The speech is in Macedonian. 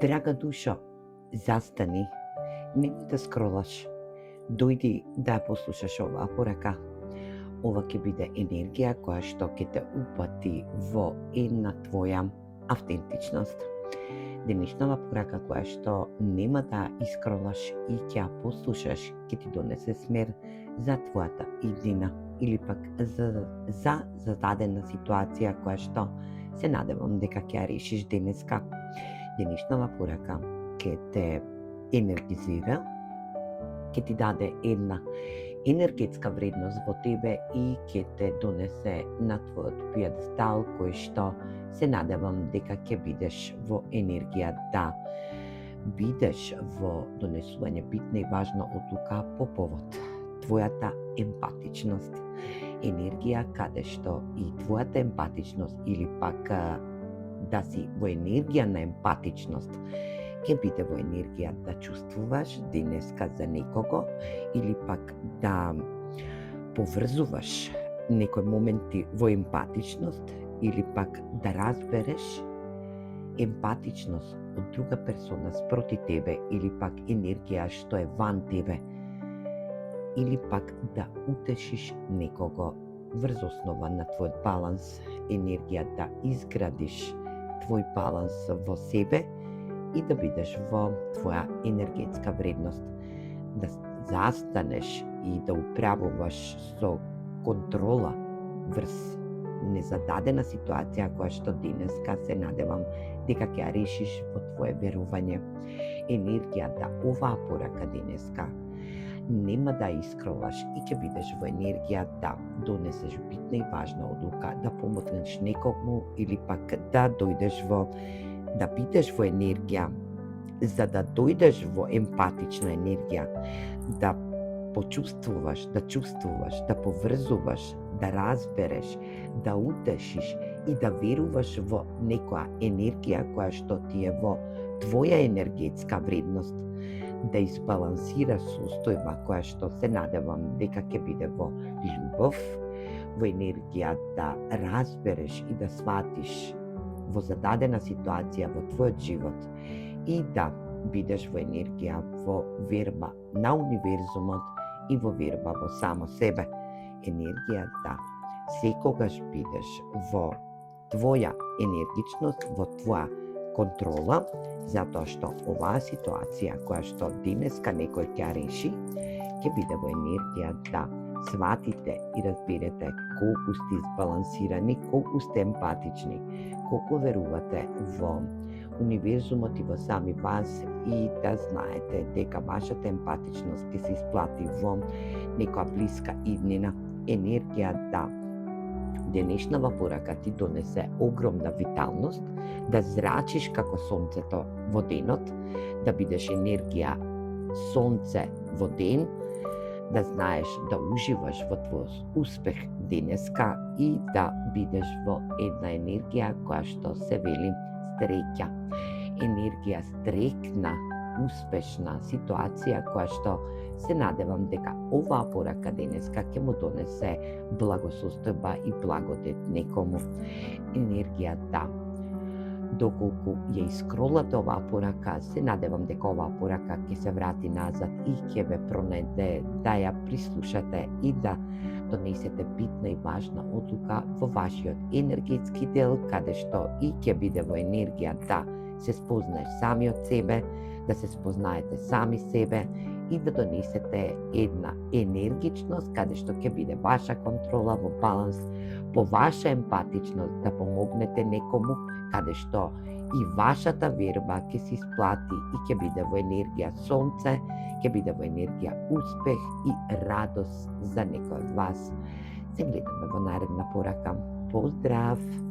Драга душо, застани, немој да скролаш. Дојди да ја послушаш оваа порака. Ова ќе биде енергија која што ќе те упати во една твоја автентичност. Денешнава порака која што нема да искролаш и ќе ја послушаш, ќе ти донесе смер за твојата иднина или пак за зададена ситуација која што се надевам дека ќе ја решиш денеска. Денешнава порака ќе те енергизира, ќе ти даде една енергетска вредност во тебе и ќе те донесе на твојот пиедестал кој што се надевам дека ќе бидеш во енергија да бидеш во донесување битна и важна одлука по повод твојата емпатичност. Енергија каде што и твојата емпатичност или пак да си во енергија на емпатичност, ќе биде во енергија да чувствуваш денеска за некого или пак да поврзуваш некои моменти во емпатичност или пак да разбереш емпатичност од друга персона спроти тебе или пак енергија што е ван тебе или пак да утешиш некого врз основа на твојот баланс, енергија да изградиш твој баланс во себе и да бидеш во твоја енергетска вредност, да застанеш и да управуваш со контрола врз незададена ситуација која што денеска се надевам дека ќе ја решиш во твое верување. Енергија да оваа порака денеска нема да искролаш и ќе бидеш во енергија да донесеш битна и важна одлука, да помогнеш некому или пак да дојдеш да бидеш во енергија, за да дојдеш во емпатична енергија, да почувствуваш, да поврзуваш, да разбереш, да утешиш и да веруваш во некоја енергија која што ти е во твоја енергетска вредност, да избалансираш состојба која што се надевам дека ќе биде во љубов, во енергија да разбереш и да сватиш во зададена ситуација во твојот живот и да бидеш во енергија во верба на универзумот и во верба во само себе. Енергија да секогаш бидеш во твоја енергичност, во твоја контрола, затоа што оваа ситуација која што денеска некој ќе реши, ќе биде во енергија да сватите и разберете колку сте избалансирани, колку сте емпатични, колку верувате во универзумот и во сами вас и да знаете дека вашата емпатичност ќе се исплати во некоја блиска иднина. Енергија да денешнава порака ти донесе огромна виталност, да зрачиш како сонцето во денот, да бидеш енергија сонце во ден, да знаеш да уживаш во твојот успех денеска и да бидеш во една енергија која што се вели стреќа. Енергија стрекна, успешна ситуација која што се надевам дека оваа порака денеска ќе му донесе благосостојба и благодет некому. Енергија да доколку ја искролате оваа порака, се надевам дека оваа порака ќе се врати назад и ќе ве пронеде да ја прислушате и да донесете битна и важна одлука во вашиот енергетски дел, каде што и ќе биде во енергија да се спознаеш самиот себе, да се спознаете сами себе и да донесете една енергичност каде што ќе биде ваша контрола во баланс, по ваша емпатичност да помогнете некому, каде што и вашата верба ќе се исплати и ќе биде во енергија сонце, ќе биде во енергија успех и радост за некој од вас. Се гледаме во наредна порака. Поздрав!